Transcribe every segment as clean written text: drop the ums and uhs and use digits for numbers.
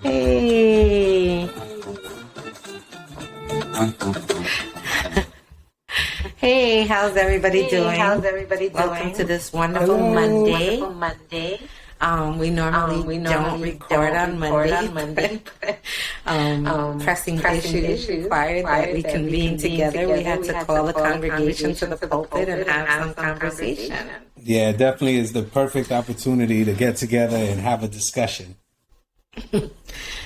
Hey. Hey, how's everybody doing? Welcome to this wonderful Monday. We normally don't record on Monday. Pressing issues required that we convene together. We had to call the congregation to the pulpit and have some conversation. Yeah, it definitely is the perfect opportunity to get together and have a discussion.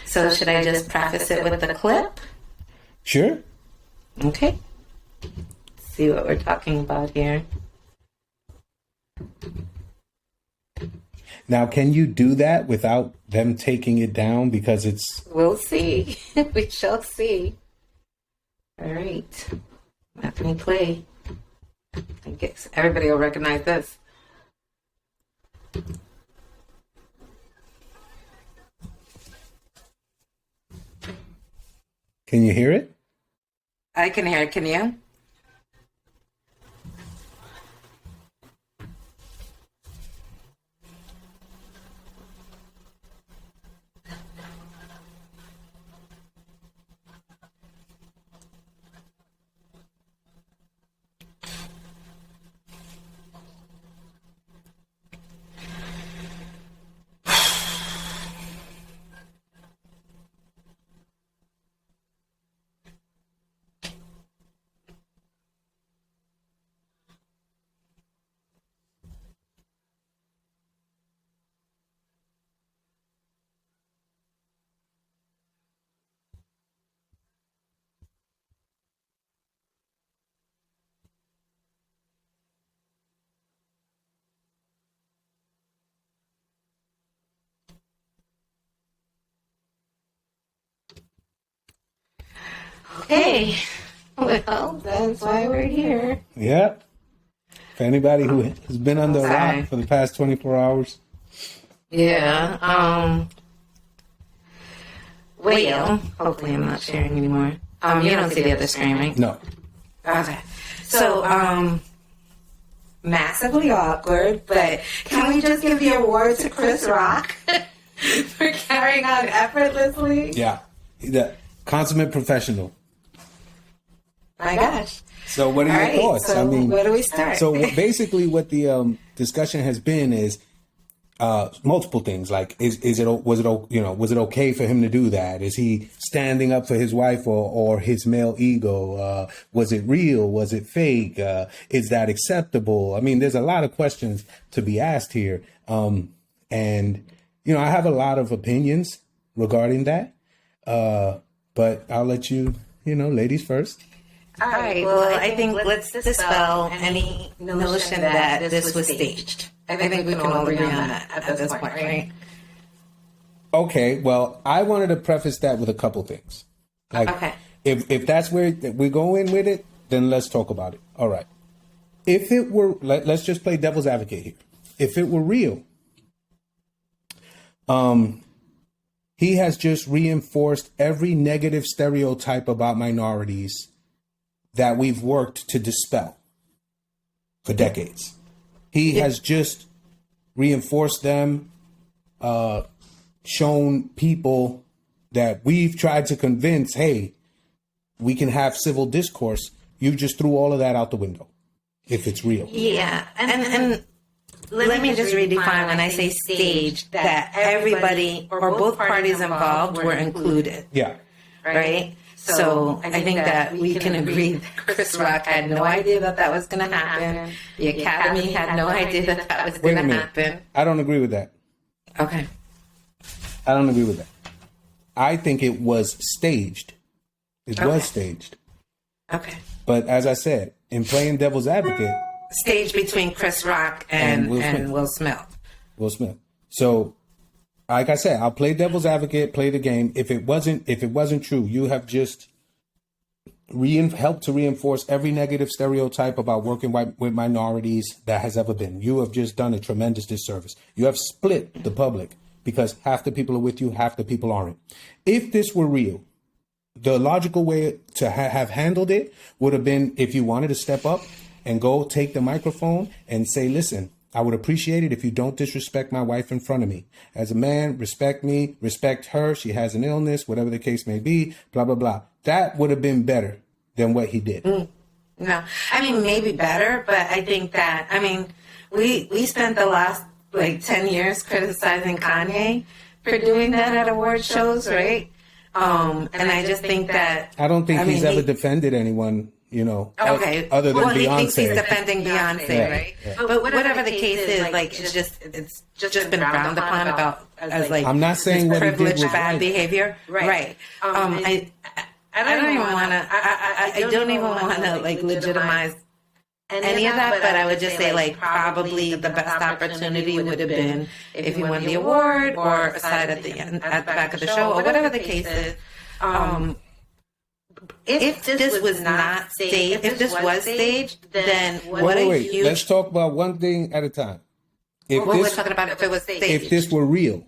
So should I just preface it with the clip? Sure. Okay. See what we're talking about here. Now, can you do that without them taking it down? Because it's... We'll see. We shall see. All right. Let me play. I guess everybody will recognize this. Can you hear it? I can hear it. Can you? Okay. Well, that's why we're here. Yeah. For anybody who has been under a rock for the past 24 hours. Yeah. Well, hopefully I'm not sharing anymore. You don't see the other screen, right? No. Okay. So, massively awkward, but can we just give the award to Chris Rock for carrying on effortlessly? Yeah. He's a consummate professional. My gosh. So what are your thoughts? So where do we start? So basically what the discussion has been is multiple things. Like, was it okay for him to do that? Is he standing up for his wife or his male ego? Was it real? Was it fake? Is that acceptable? I mean, there's a lot of questions to be asked here. And, I have a lot of opinions regarding that. But I'll let you, ladies first. All right. Well, I think let's dispel any notion that this was staged. I think we can all agree on that at this point, right? Okay. Well, I wanted to preface that with a couple things. Okay. If that's where we're going with it, then let's talk about it. All right. If it were, let's just play devil's advocate here. If it were real, he has just reinforced every negative stereotype about minorities that we've worked to dispel for decades. He has just reinforced them, shown people that we've tried to convince, hey, we can have civil discourse. You just threw all of that out the window, if it's real. Yeah, and let me just redefine when I say staged, that everybody or both parties involved were included. Yeah. Right? So I think that we can agree that Chris Rock had no idea that was going to happen. The Academy had no idea that was going to happen. I don't agree with that. Okay. I don't agree with that. I think it was staged. It was staged. Okay. But as I said, in playing devil's advocate, staged between Chris Rock and Will Smith. Will Smith. So, like I said, I'll play devil's advocate, play the game. If it wasn't true, you have just helped to reinforce every negative stereotype about working with minorities that has ever been. You have just done a tremendous disservice. You have split the public because half the people are with you, half the people aren't. If this were real, the logical way to have handled it would have been if you wanted to step up and go take the microphone and say, listen, I would appreciate it if you don't disrespect my wife in front of me. As a man, respect me, respect her. She has an illness, whatever the case may be, blah, blah, blah. That would have been better than what he did. No, I mean, maybe better, but I think that, I mean, we spent the last, 10 years criticizing Kanye for doing that at award shows, right? And I just think that... I don't think he's ever defended anyone, okay. other than Beyonce. He thinks he's defending Beyonce, right? Yeah. But whatever the case is, it's just been frowned upon about as I'm not saying what privileged he did was bad right. behavior, right? I don't even want to. I don't even want to legitimize any of that, but I would just say probably the best opportunity would have been if he won the award or a side at the end, at the back of the show, or whatever the case is. If this was not staged, if this was staged, then what a huge... Let's talk about one thing at a time. We're talking about if it was staged. If this were real.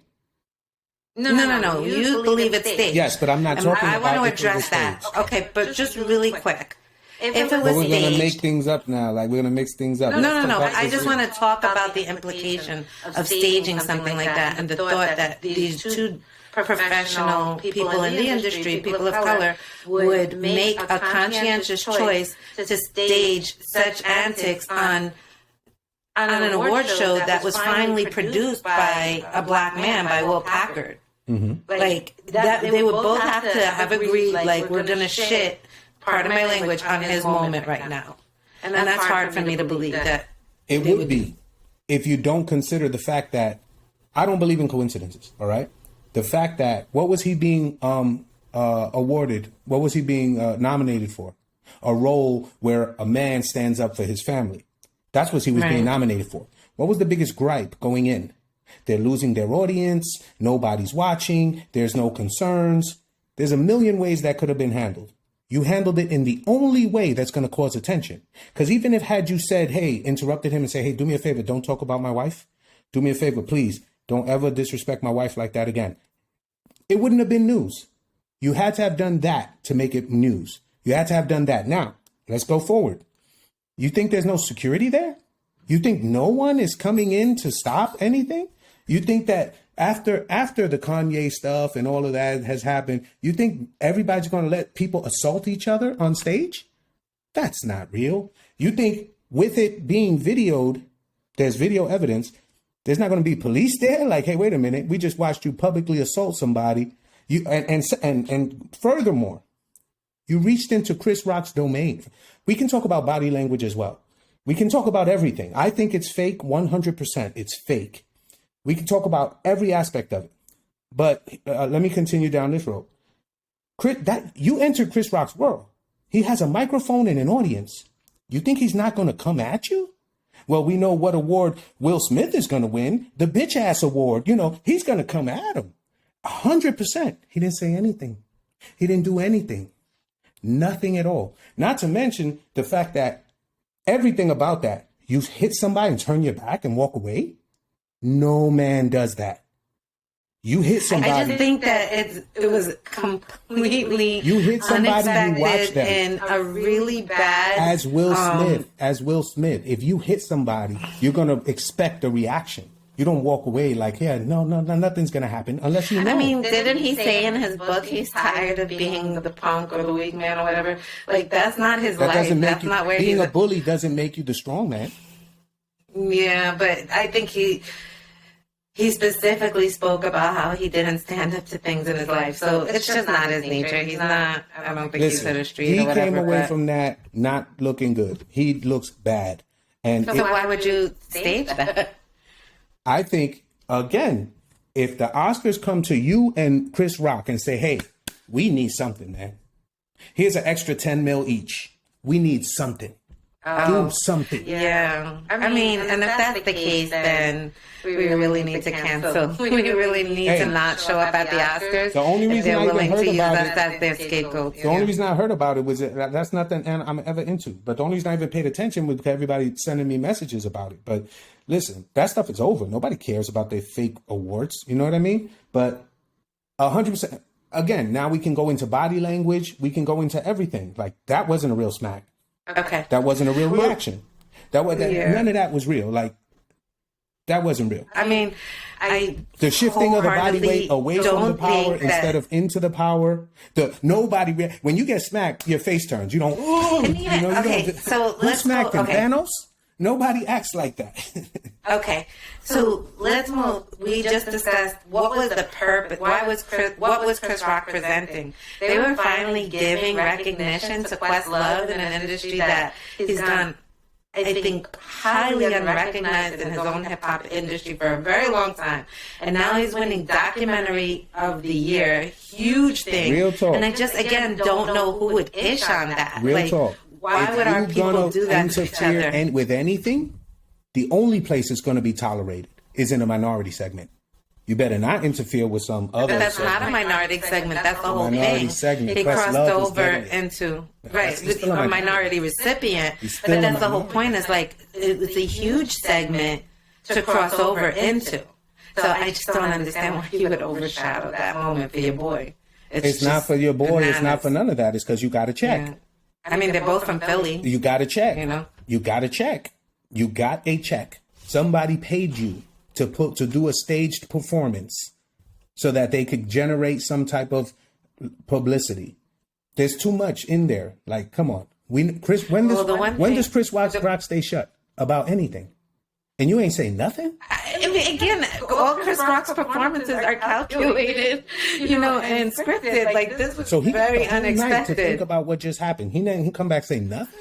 No. You believe it's staged. Yes, but I'm not talking about... I want to address that. Okay, but just really quick. If it was but we're staged... going to make things up now. We're going to mix things up. No. I just want to talk about the implication of staging something like that and the thought that these two professional people in the industry, people of color, would make a conscientious choice to stage such antics on an award show that was finally produced by a black man, by Will Packard. Mm-hmm. That they would both have to have agreed, we're going to shit, pardon my language, on his moment right now. And that's hard for me to believe that. It would be if you don't consider the fact that I don't believe in coincidences, all right? The fact that what was he being awarded? What was he being nominated for? A role where a man stands up for his family. That's what he was being nominated for. What was the biggest gripe going in? They're losing their audience. Nobody's watching. There's no concerns. There's a million ways that could have been handled. You handled it in the only way that's going to cause attention. Because even if had you said, hey, interrupted him and say, hey, do me a favor, don't talk about my wife. Do me a favor, please. Don't ever disrespect my wife like that again. It wouldn't have been news. You had to have done that to make it news. You had to have done that. Now, let's go forward. You think there's no security there? You think no one is coming in to stop anything? You think that after the Kanye stuff and all of that has happened, you think everybody's going to let people assault each other on stage? That's not real. You think with it being videoed, there's video evidence, there's not going to be police there? Hey, wait a minute. We just watched you publicly assault somebody. And furthermore, you reached into Chris Rock's domain. We can talk about body language as well. We can talk about everything. I think it's fake 100%. It's fake. We can talk about every aspect of it. But let me continue down this road. You entered Chris Rock's world. He has a microphone and an audience. You think he's not going to come at you? Well, we know what award Will Smith is going to win. The bitch ass award. He's going to come at him. 100%. He didn't say anything. He didn't do anything. Nothing at all. Not to mention the fact that everything about that, you hit somebody and turn your back and walk away. No man does that. You hit somebody. I just think that it was completely you hit somebody who watched them and a really bad as Will Smith. If you hit somebody, you're gonna expect a reaction. You don't walk away no, nothing's gonna happen unless you know. I mean, didn't he say in his book he's tired of being the punk or the weak man or whatever? That's not his life. That's not where being a bully doesn't make you the strong man. Yeah, but I think he specifically spoke about how he didn't stand up to things in his life. So it's just not his nature. He's not, I don't think he's to the street or whatever. He came away from that not looking good. He looks bad. So why would you stage that? I think, again, if the Oscars come to you and Chris Rock and say, hey, we need something, man. Here's an extra 10 mil each. We need something. Do something. Yeah. I mean, and if that's the case, then we really need to cancel. We really need to not show up at the Oscars. The only reason I even heard about it, as their scapegoat. The only reason I heard about it was that's nothing I'm ever into. But the only reason I even paid attention was because everybody sending me messages about it. But listen, that stuff is over. Nobody cares about their fake awards. You know what I mean? But 100%. Again, now we can go into body language. We can go into everything. That wasn't a real smack. Okay. That wasn't a real reaction. None of that was real. That wasn't real. I mean, The shifting of the body weight away from the power instead of into the power. When you get smacked, your face turns. You don't. Who smacked him? Thanos? Nobody acts like that. Okay, so let's move. We just discussed what was the purpose. What was Chris Rock presenting? They were finally giving recognition to Questlove in an industry that he's done, I think, highly unrecognized in his own hip hop industry for a very long time. And now he's winning documentary of the year. Huge thing. Real talk. And I just, again, don't know who would ish on that. Real talk. Why would our people do that to each other? And with anything, the only place it's going to be tolerated is in a minority segment. You better not interfere with some other. But that's not a minority segment. That's the whole thing. Segment. He crossed over into a minority recipient. But that's the whole point. Is like it's a huge segment to cross over into. So I just don't understand why you would overshadow that moment for your boy. It's not for your boy. Bananas. It's not for none of that. It's because you got to check. Yeah. I mean, they're both from Philly. You got to check. You got to check. You got a check. Somebody paid you to do a staged performance so that they could generate some type of publicity. There's too much in there. Like, come on. When does Chris Rock stay shut about anything? And you ain't say nothing? I mean, again, all Chris Rock's performances are calculated, and scripted. Like, this was very unexpected. To think about what just happened. He didn't come back say nothing?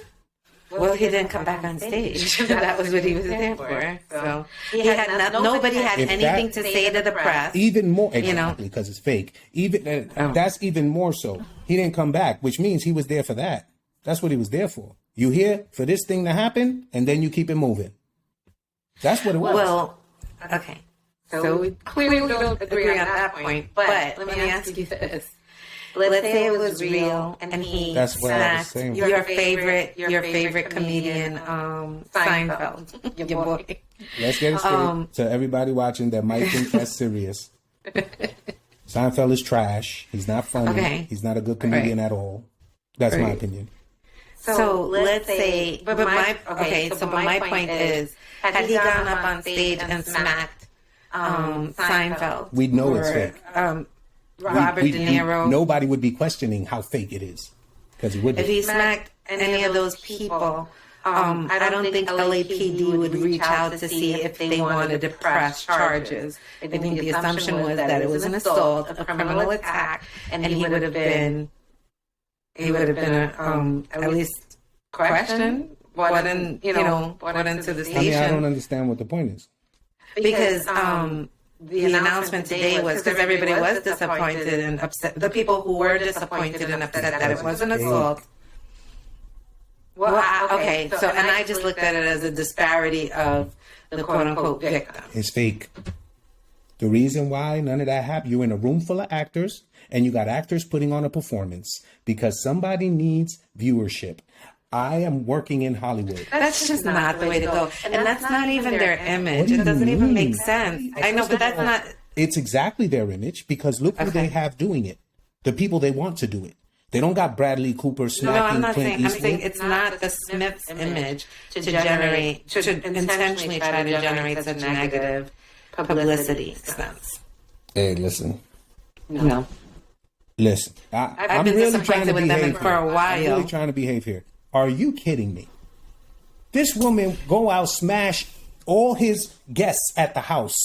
Well, he didn't come back on stage. That was what he was there for. So nobody had anything to say to the press. Even more, exactly, because it's fake. That's even more so. He didn't come back, which means he was there for that. That's what he was there for. You here for this thing to happen, and then you keep it moving. That's what it was. Well, okay. So we clearly don't agree on that point. But let me ask you this. Let's say it was real, and he smacked your favorite comedian, Seinfeld, your boy. Let's get it straight to everybody watching that might think that's serious. Seinfeld is trash. He's not funny. Okay. He's not a good comedian at all. That's my opinion. So let's say, but my point is, had he gone up on stage and smacked Seinfeld, we'd know it's fake. Robert De Niro. Nobody would be questioning how fake it is because he wouldn't. If he smacked any of those people, I don't think LAPD would reach out to see if they wanted to press charges. I think the assumption was that it was an assault, a criminal attack, and he would have been at least questioned, brought into the station. I mean, I don't understand what the point is. Because the announcement today was because everybody was disappointed and upset. The people who were disappointed and upset that it was an assault. Well, okay. So, and I just looked at it as a disparity of the quote unquote victim. It's fake. The reason why none of that happened, you're in a room full of actors and you got actors putting on a performance because somebody needs viewership. I am working in Hollywood. That's just not the way to go. And that's not even their image. It doesn't even make sense. I know, but that's not... It's exactly their image because look who they have doing it. The people they want to do it. They don't got Bradley Cooper smacking Clint Eastwood. I'm saying it's not the Smith's image to intentionally try to generate such negative publicity stunts. Hey, listen. No. Listen. I've been really disappointed with them for a while. I'm really trying to behave here. Are you kidding me? This woman go out, smash all his guests at the house.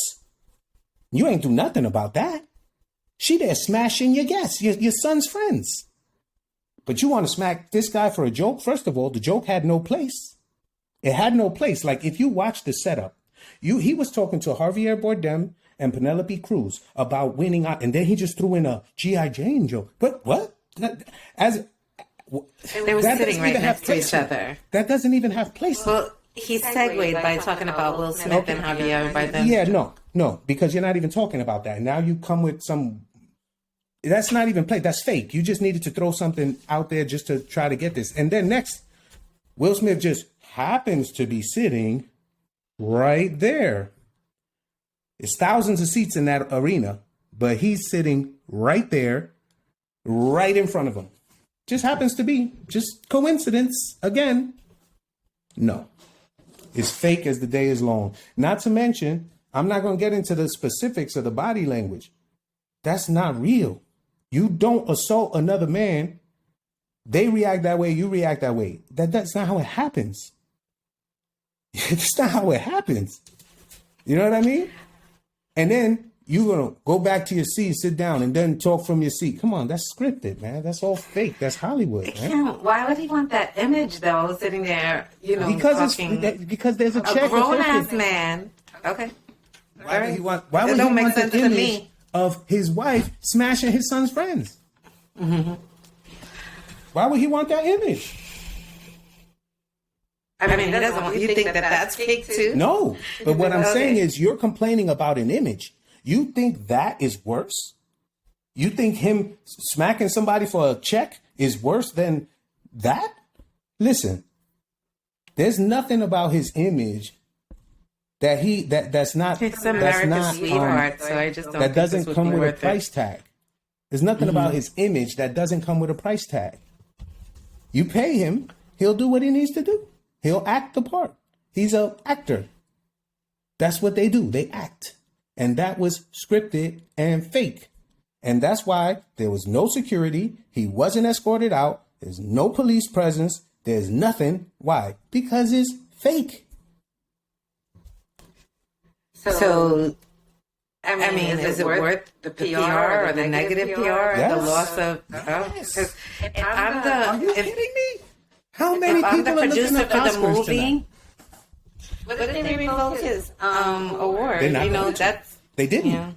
You ain't do nothing about that. She there smashing your guests, your son's friends. But you want to smack this guy for a joke? First of all, the joke had no place. It had no place. Like, if you watch the setup, he was talking to Javier Bardem and Penelope Cruz about winning out, and then he just threw in a G.I. Jane joke. But what? They were sitting right next to each other. That doesn't even have place. Well, he segued by talking about Will Smith and Javier Bardem. Yeah, no, because you're not even talking about that. Now you come with some... That's not even play. That's fake. You just needed to throw something out there just to try to get this. And then next, Will Smith just happens to be sitting right there. It's thousands of seats in that arena, but he's sitting right there, right in front of him. Just happens to be. Just coincidence. Again, no. Is fake as the day is long. Not to mention, I'm not going to get into the specifics of the body language. That's not real. You don't assault another man. They react that way. You react that way. That's not how it happens. It's not how it happens. You know what I mean? And then you're going to go back to your seat, sit down, and then talk from your seat. Come on, that's scripted, man. That's all fake. That's Hollywood, man. Why would he want that image, though, sitting there, because talking? Because there's a check. A grown-ass man. Okay. Why would he want the image of his wife smashing his son's friends? Mm-hmm. Why would he want that image? I mean, he doesn't want. You think that's fake too? No, but what I'm saying is, you're complaining about an image. You think that is worse? You think him smacking somebody for a check is worse than that? Listen, there's nothing about his image that's not. It's America's sweetheart, so I just don't. That doesn't come with a price tag. There's nothing about his image that doesn't come with a price tag. You pay him, he'll do what he needs to do. He'll act the part. He's an actor. That's what they do. They act. And that was scripted and fake. And that's why there was no security. He wasn't escorted out. There's no police presence. There's nothing. Why? Because it's fake. So I mean, is it worth the PR or the negative PR? Yes. The loss of... Yes. Are you kidding me? How many people are looking at Oscars tonight? What if they revoke his award? They didn't. Yeah.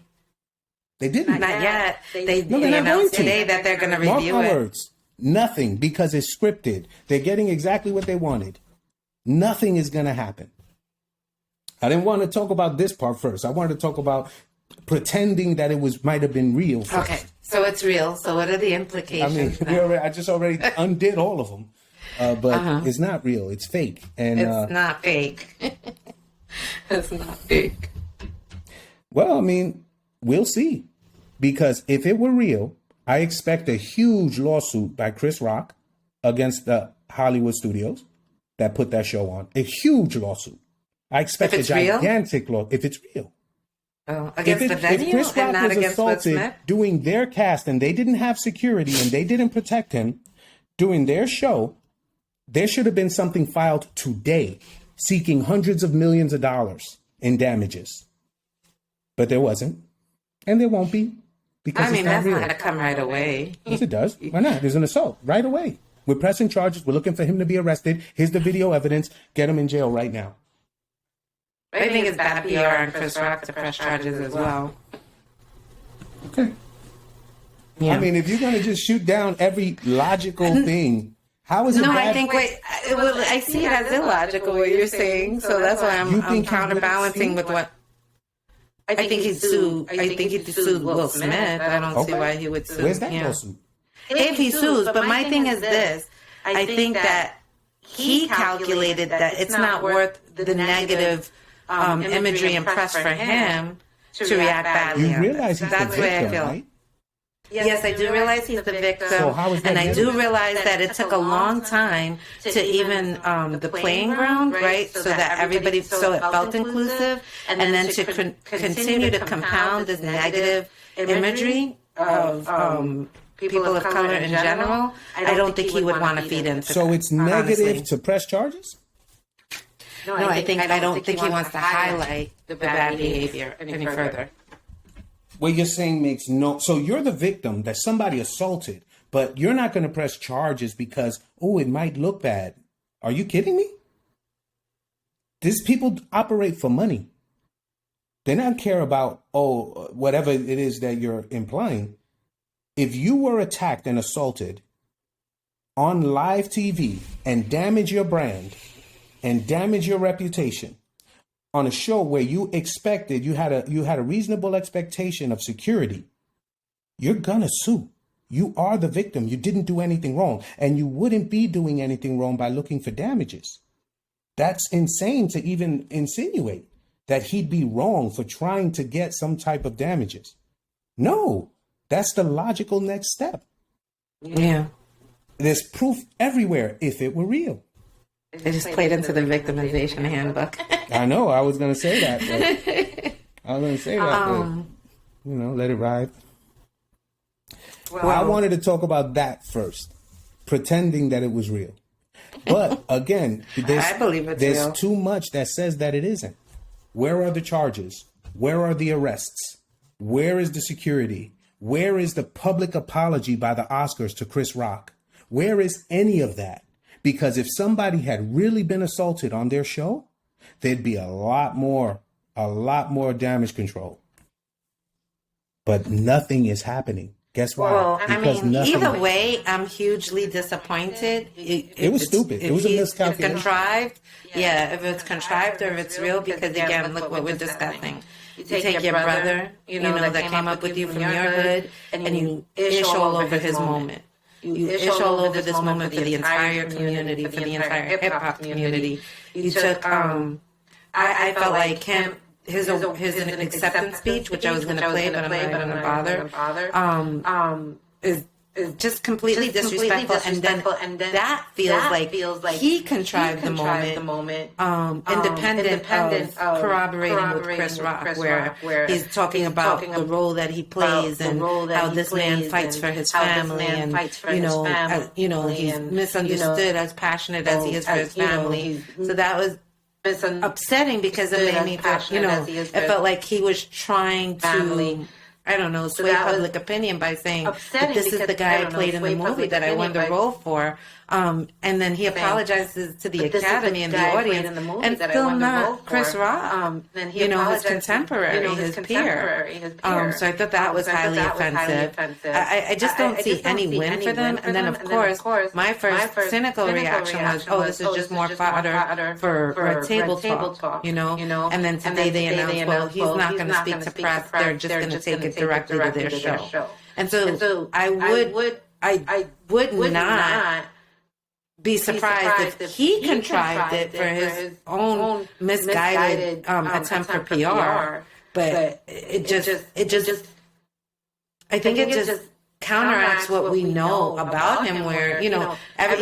They didn't. Not yet. They not announced going to. today that they're going to Mark review my it. words. Nothing, because it's scripted. They're getting exactly what they wanted. Nothing is going to happen. I didn't want to talk about this part first. I wanted to talk about pretending that it might have been real first. Okay, so it's real. So what are the implications? I mean, I just already undid all of them. But it's not real. It's fake. And it's not fake. It's not fake. Well, I mean, we'll see. Because if it were real, I expect a huge lawsuit by Chris Rock against the Hollywood studios that put that show on. A huge lawsuit. I expect a gigantic law if it's real. Against the venue if Chris Rock and not was against Will assaulted Smith? doing their cast and they didn't have security and they didn't protect him doing their show, there should have been something filed today seeking hundreds of millions of dollars in damages. But there wasn't. And there won't be. Because it's not that's real. not going to come right away. Yes, it does. Why not? There's an assault right away. We're pressing charges. We're looking for him to be arrested. Here's the video evidence. Get him in jail right now. I think it's bad PR on Chris Rock to press charges as well. Okay. Yeah. I mean, if you're going to just shoot down every logical thing, how is it bad? I see it as illogical what you're saying, so that's why I'm counterbalancing with what... I think he'd sue. I think he'd sue Will Smith. I don't see why he would sue. Where's that lawsuit? If he sues, but my thing is this: I think that he calculated that it's not worth the negative imagery and press for him to react badly. You realize he's that's the victim, I feel. right? Yes, I do realize he's the victim, So how is that and I do negative? realize that it took a long time to even the playing ground, right? So that everybody, so it felt inclusive, and then to continue to compound this negative imagery of people of color in general. I don't think he would want to feed into. So it's negative honestly. to press charges? No, I don't think he wants to highlight the bad behavior any further. What you're saying makes no... So you're the victim that somebody assaulted, but you're not going to press charges because, it might look bad. Are you kidding me? These people operate for money. They don't care about, whatever it is that you're implying. If you were attacked and assaulted on live TV and damage your brand and damage your reputation, on a show where you expected, you had a reasonable expectation of security, you're gonna sue. You are the victim. You didn't do anything wrong, and you wouldn't be doing anything wrong by looking for damages. That's insane to even insinuate that he'd be wrong for trying to get some type of damages. No, that's the logical next step. Yeah. There's proof everywhere if it were real. They just played into the victimization handbook. I know. I was gonna say that. Let it ride. Well, I wanted to talk about that first, pretending that it was real. But again, I believe there's real. Too much that says that it isn't. Where are the charges? Where are the arrests? Where is the security? Where is the public apology by the Oscars to Chris Rock? Where is any of that? Because if somebody had really been assaulted on their show, there'd be a lot more damage control. But nothing is happening. Guess why? Well, either way, I'm hugely disappointed. It was stupid. It was a miscalculation. If contrived, if it's contrived or if it's real, because again, look what we're discussing. You take your brother, that came up with you from your hood, and you ish all over his moment. You ish all over this moment for the entire community, for the entire hip hop community. You took, I felt like his acceptance speech, which I was going to play, but I'm not going to bother, is just completely disrespectful, and then that feels like he contrived the moment, independent of corroborating with Chris Rock, where he's talking about the role that he plays and how this man fights for his family, and he's misunderstood as passionate as he is for his family. So that was upsetting because it made me feel, it felt like he was trying to, I don't know, sway public opinion by saying that this is the guy I played in the movie that I won the role for. And then he apologizes to the Academy and the audience, and still not Chris Rock, his contemporary, his peer. So I thought that was highly offensive. I just don't see any win for them. And then, of course, my first cynical reaction was, this is just more fodder for Red Table Talk, And then today they announced, he's not going to speak to press. They're just going to take it directly to their show. And so I would not be surprised if he contrived it for his own misguided attempt for PR. But it just I think it just counteracts what we know about him, where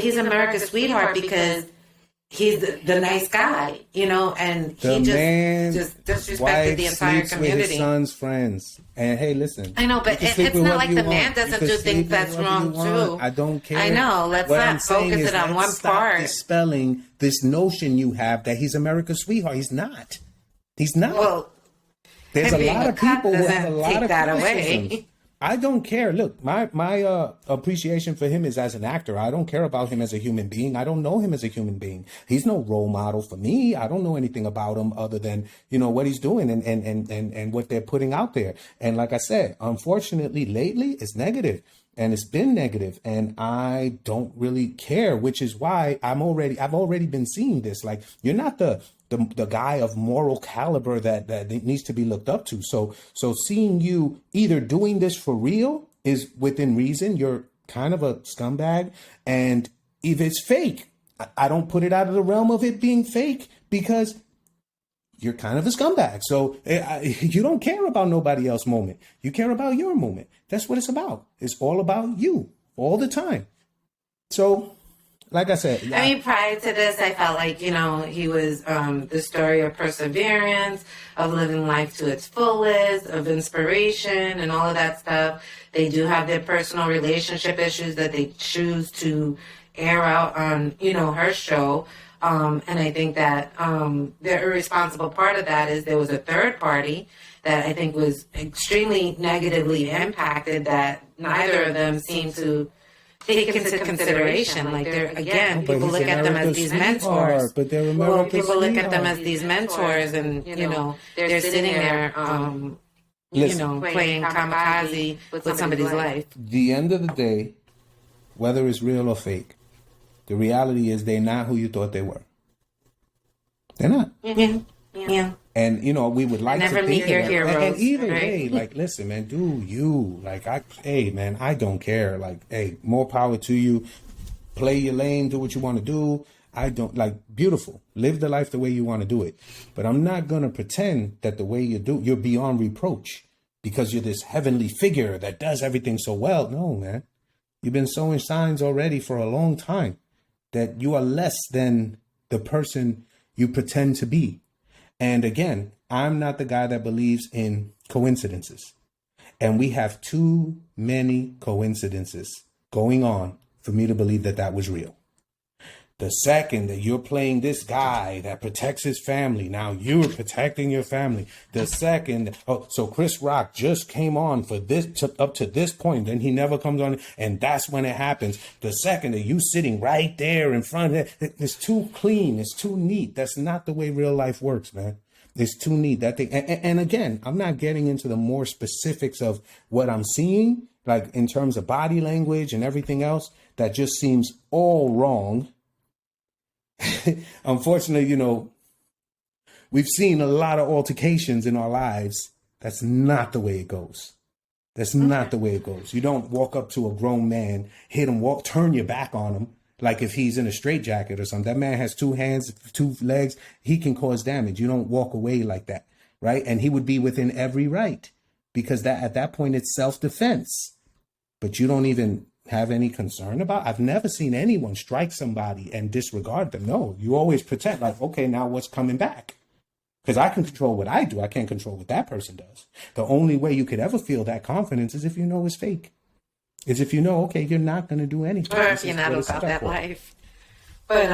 he's America's sweetheart because he's the nice guy, and he just disrespected the entire community. With his son's friends. And hey, listen. I know, but it's not like the man doesn't do things that's wrong too. I don't care. I know. Let's not focus it on one part. Dispelling this notion you have that he's America's sweetheart. He's not. He's not. Well, there's a lot of people who have a lot of that criticisms. away. I don't care. Look, my appreciation for him is as an actor. I don't care about him as a human being. I don't know him as a human being. He's no role model for me. I don't know anything about him other than, what he's doing and what they're putting out there. And like I said, unfortunately, lately it's negative. And it's been negative, and I don't really care, which is why I've already been seeing this. Like, you're not the guy of moral caliber that needs to be looked up to. So seeing you either doing this for real is within reason. You're kind of a scumbag, and if it's fake, I don't put it out of the realm of it being fake because you're kind of a scumbag. So you don't care about nobody else's moment. You care about your moment. That's what it's about. It's all about you all the time. So, like I said, prior to this, I felt like, he was the story of perseverance, of living life to its fullest, of inspiration and all of that stuff. They do have their personal relationship issues that they choose to air out on, her show. And I think that the irresponsible part of that is there was a third party that I think was extremely negatively impacted that neither of them seemed to take into consideration. Like, they're, again, people look at them as these mentors. But they're America's people look at them as these mentors, and, they're sitting there, playing kamikaze with somebody's life. The end of the day, whether it's real or fake, the reality is they're not who you thought they were. They're not. Yeah. And, we would like never to meet think your of that. heroes. And either right? way, like, listen, man, do you. Like, man, I don't care. Like, hey, more power to you. Play your lane, do what you want to do. I don't, beautiful. Live the life the way you want to do it. But I'm not going to pretend that the way you do, you're beyond reproach because you're this heavenly figure that does everything so well. No, man. You've been sowing signs already for a long time that you are less than the person you pretend to be. And again, I'm not the guy that believes in coincidences. And we have too many coincidences going on for me to believe that that was real. The second that you're playing this guy that protects his family, now you're protecting your family. The second, so Chris Rock just came on for this up to this point, then he never comes on, and that's when it happens. The second that you sitting right there in front of it, it's too clean, it's too neat. That's not the way real life works, man. It's too neat, that thing. And again, I'm not getting into the more specifics of what I'm seeing, like in terms of body language and everything else, that just seems all wrong. Unfortunately, you know, we've seen a lot of altercations in our lives. That's not the way it goes. That's not the way it goes. You don't walk up to a grown man, hit him, turn your back on him, like if he's in a straitjacket or something. That man has 2 hands, 2 legs. He can cause damage. You don't walk away like that, right? And he would be within every right, because that at that point it's self-defense. But you don't even have any concern about. I've never seen anyone strike somebody and disregard them. No, you always pretend like, okay, now what's coming back? Because I can control what I do. I can't control what that person does. The only way you could ever feel that confidence is if you know it's fake. Is if you know, okay, you're not going to do anything. Or if you're not about that life. But,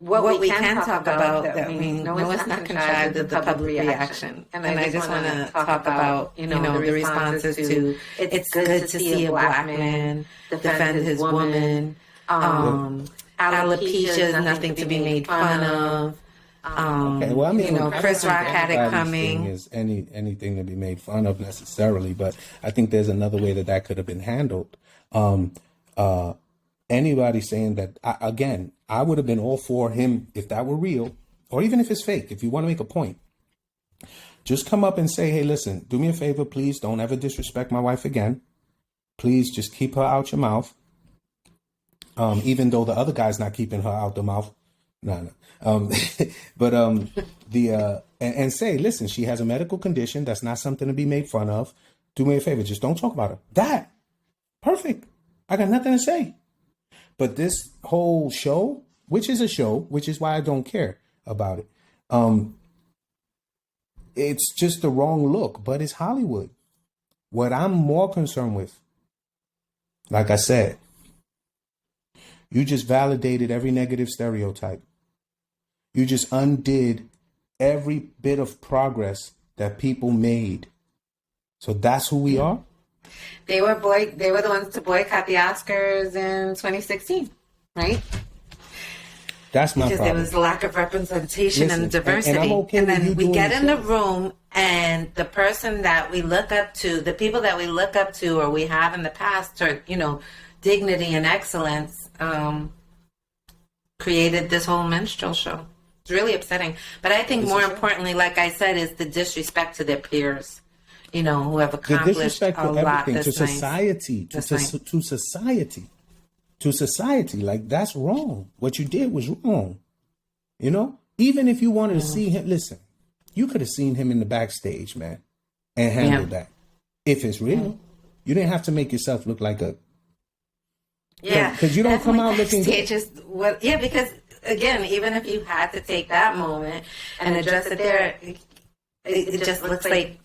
well, what we can talk about that we know it's not contrived is the public reaction. And I just want to talk about, the responses to, it's good to see a black man defend his woman. Alopecia is nothing to be made fun of. Okay, well, I mean, Chris Rock had it coming. Is anything to be made fun of necessarily, but I think there's another way that could have been handled. Anybody saying that, again, I would have been all for him if that were real, or even if it's fake. If you want to make a point, just come up and say, hey, listen, do me a favor, please. Don't ever disrespect my wife again. Please just keep her out your mouth. Even though the other guy's not keeping her out the mouth. No. But and say, listen, she has a medical condition. That's not something to be made fun of. Do me a favor. Just don't talk about her. That. Perfect. I got nothing to say. But this whole show, which is a show, which is why I don't care about it. It's just the wrong look, but it's Hollywood. What I'm more concerned with, like I said, you just validated every negative stereotype. You just undid every bit of progress that people made. So that's who we are. They were the ones to boycott the Oscars in 2016, right? That's my problem. Because there was a lack of representation and diversity. And I'm okay and then we get in the room, and the person that we look up to, the people that we look up to, or we have in the past, or dignity and excellence, created this whole minstrel show. It's really upsetting. But I think more importantly, like I said, is the disrespect to their peers. Who have accomplished a lot to society, to society. Like, that's wrong. What you did was wrong. Even if you wanted to see him, listen, you could have seen him in the backstage, man, and handled that. If it's real, you didn't have to make yourself look like a. Yeah, because you don't come out looking good. Because again, even if you had to take that moment and address it there, it just looks like.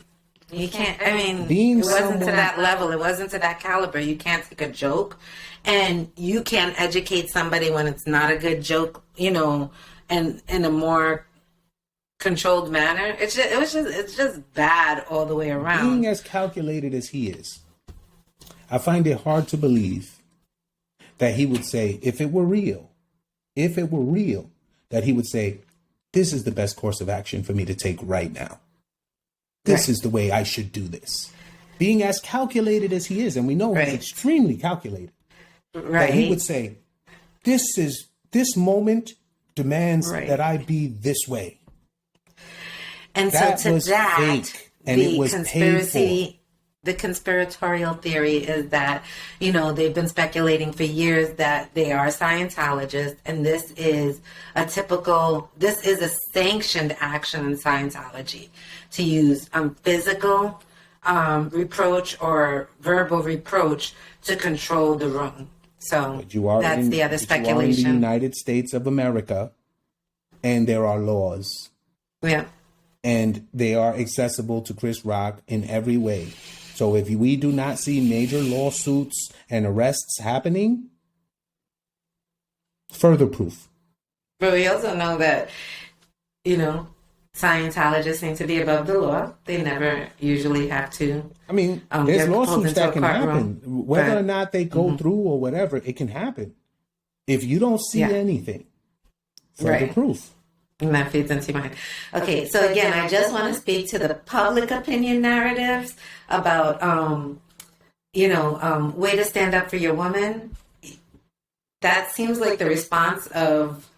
You can't, it wasn't to that level. It wasn't to that caliber. You can't take a joke, and you can't educate somebody when it's not a good joke, and in a more controlled manner. It's just bad all the way around. Being as calculated as he is, I find it hard to believe that he would say, if it were real, that he would say, this is the best course of action for me to take right now. This is the way I should do this. Being as calculated as he is, and we know he's extremely calculated, that he would say, this moment demands that I be this way. And that so to that, fake, and it was the conspiratorial theory is that, they've been speculating for years that they are Scientologists, and this is a sanctioned action in Scientology to use physical reproach or verbal reproach to control the room. So that's the other speculation. You are in the United States of America, and there are laws. Yeah. And they are accessible to Chris Rock in every way. So if we do not see major lawsuits and arrests happening, further proof. But we also know that, Scientologists seem to be above the law. They never usually have to. I mean, there's lawsuits that can happen. Whether or not they go through or whatever, it can happen. If you don't see anything, further proof. And that feeds into your mind. Okay, so again, I just want to speak to the public opinion narratives about, way to stand up for your woman. That seems like the response of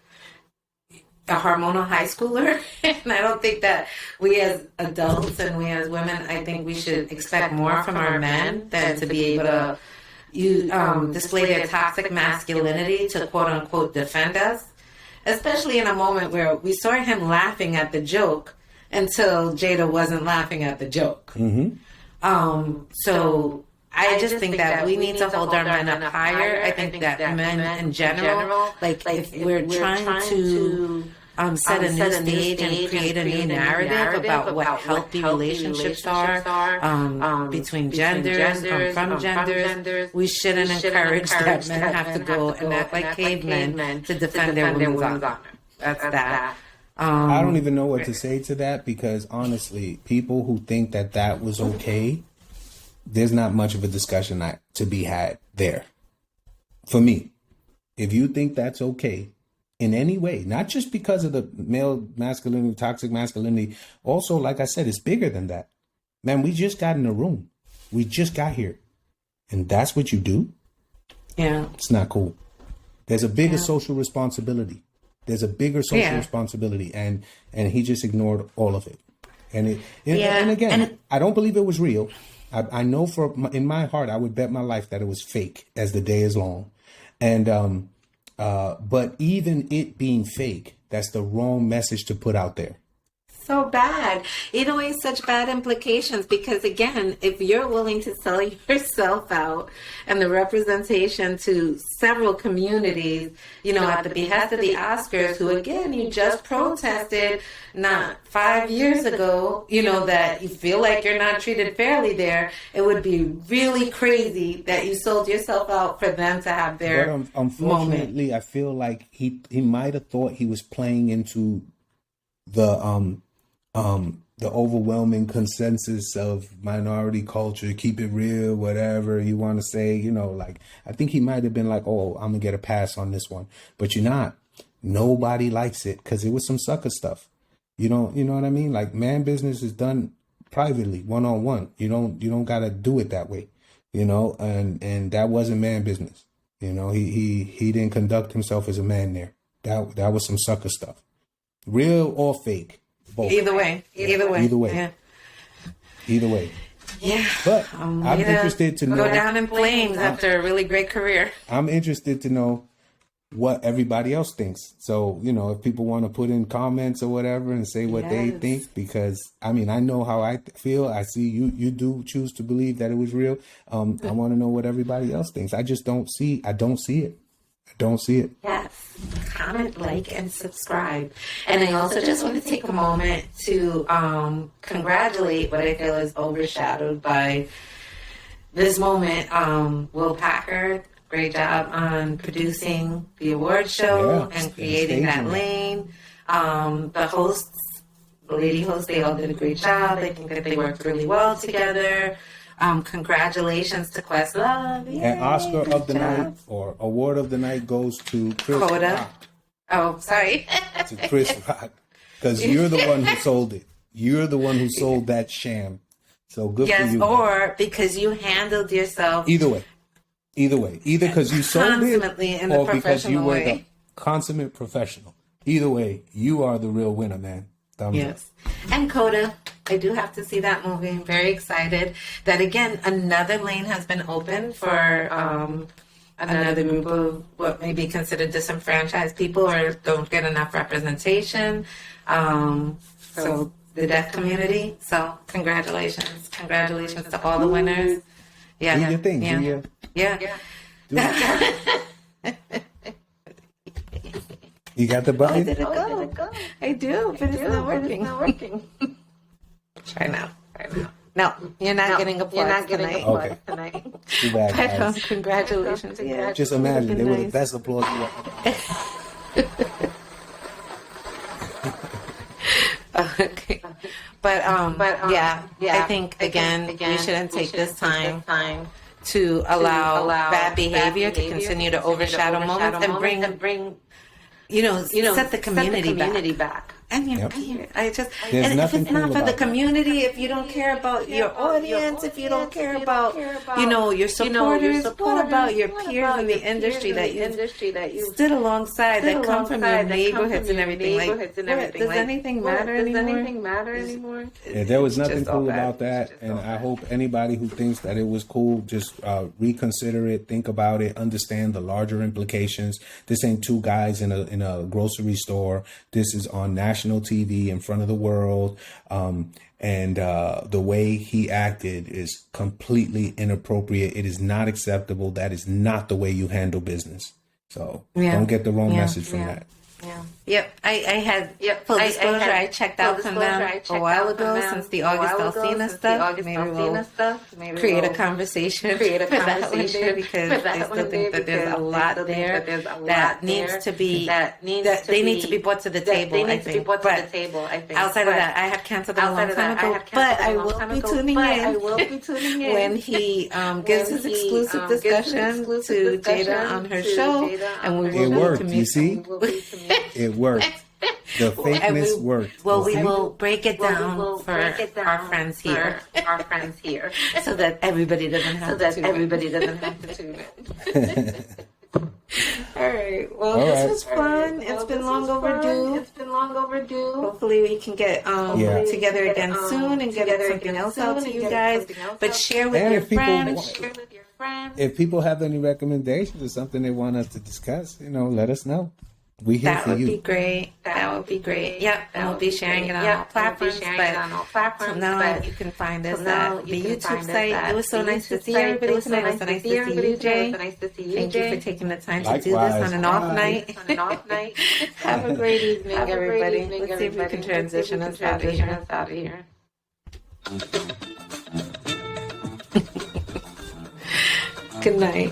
a hormonal high schooler. And I don't think that we as adults and we as women, I think we should expect more from our men than to be able to display their toxic masculinity to quote unquote defend us. Especially in a moment where we saw him laughing at the joke until Jada wasn't laughing at the joke. Mm-hmm. So I just think that we need to hold our men up higher. I think that men in general, like if we're trying to set a new stage and create a new narrative about what healthy relationships are between genders, from genders, we shouldn't encourage that men have to go and act like cavemen to defend their women's honor. That's that. I don't even know what to say to that because honestly, people who think that that was okay, there's not much of a discussion to be had there. For me, if you think that's okay in any way, not just because of the male masculinity, toxic masculinity, also, like I said, it's bigger than that. Man, we just got in a room. We just got here. And that's what you do? Yeah. It's not cool. There's a bigger social responsibility. There's a bigger social responsibility. And he just ignored all of it. And again, I don't believe it was real. I know in my heart, I would bet my life that it was fake as the day is long. And, but even it being fake, that's the wrong message to put out there. So bad. It has such bad implications because, again, if you're willing to sell yourself out and the representation to several communities, at the behest of the Oscars, who, again, you just protested not 5 years ago, that you feel like you're not treated fairly there, it would be really crazy that you sold yourself out for them to have their unfortunately, moment. I feel like he might have thought he was playing into the overwhelming consensus of minority culture, keep it real, whatever you want to say, I think he might have been like, oh, I'm gonna get a pass on this one, but you're not. Nobody likes it because it was some sucker stuff. You know what I mean? Like, man business is done privately, one-on-one. You don't gotta do it that way, and that wasn't man business. He didn't conduct himself as a man there. That was some sucker stuff. Real or fake. Both. Either way. Yeah. Either way. Yeah. But I'm interested to know. Go down in flames after a really great career. I'm interested to know what everybody else thinks. So, if people want to put in comments or whatever and say what they think, because I know how I feel. I see you do choose to believe that it was real. I want to know what everybody else thinks. I don't see it. Yes. Comment, like, and subscribe. And I also just want to take a moment to congratulate what I feel is overshadowed by this moment. Will Packer, great job on producing the award show and creating that lane. The hosts, the lady hosts, they all did a great job. I think that they worked really well together. Congratulations to Questlove. And Oscar of the night or award of the night goes to Chris Rock. Oh, sorry. To Chris Rock. Because you're the one who sold it. You're the one who sold that sham. So good for you. Yes, or because you handled yourself. Either way. Either because you sold it or because you were the consummate professional. Either way, you are the real winner, man. Thumbs up. And Coda, I do have to see that movie. I'm very excited that, again, another lane has been opened for another group of what may be considered disenfranchised people or don't get enough representation. So the deaf community. So congratulations. Congratulations to all the winners. Do your thing. Yeah. Do it. You got the button? Did it go? I do, but it's not working. Try now. No, you're not getting applause tonight. Okay. Too bad, But, guys. congratulations. Yeah. Just imagine, they were the best applause you ever. Okay. But yeah, I think again we shouldn't take this time to allow bad behavior to continue to overshadow moments and bring set the community back. And your peer. There's and if nothing it's not cool for the about that. community, if you don't care about your audience, if you don't care about your supporters, what about your peers in the industry that you stood alongside, that come from your neighborhoods and everything? Does anything matter anymore? Yeah, there was nothing just all cool bad. about that, and I hope anybody who thinks that it was cool just reconsider it, think about it, understand the larger implications. This ain't two guys in a grocery store. This is on national TV in front of the world, and the way he acted is completely inappropriate. It is not acceptable. That is not the way you handle business. So don't get the wrong message from that. Yeah. Yep. I had full disclosure. I checked out from them a while ago since the August Alsina stuff. Maybe we'll create a conversation for that one day, because I still think that there's a lot there that needs to be that they need to be brought to the table. I think. But outside of that, I have canceled it a long time ago. But I will be tuning in when he gives his exclusive discussion to Jada on her show, and we will It worked. commute. You see, it worked. The fakeness worked. Well, we You see? will break it down for our friends here, so that everybody doesn't have to tune in. All right. Well, this was fun. It's been long overdue. Hopefully, we can get together again soon and get something else out to you guys. But share with And your if people friends. If people have any recommendations or something they want us to discuss, let us know. We here That for would you. be great. Yep, and we'll be sharing it on all platforms. But now you can find us at the YouTube site. It was so nice to see everybody tonight. It was so nice to see you, Jay. Thank you for taking the time to do this on an off night. Have a great evening, everybody. Let's see if we can transition us out of here. Good night.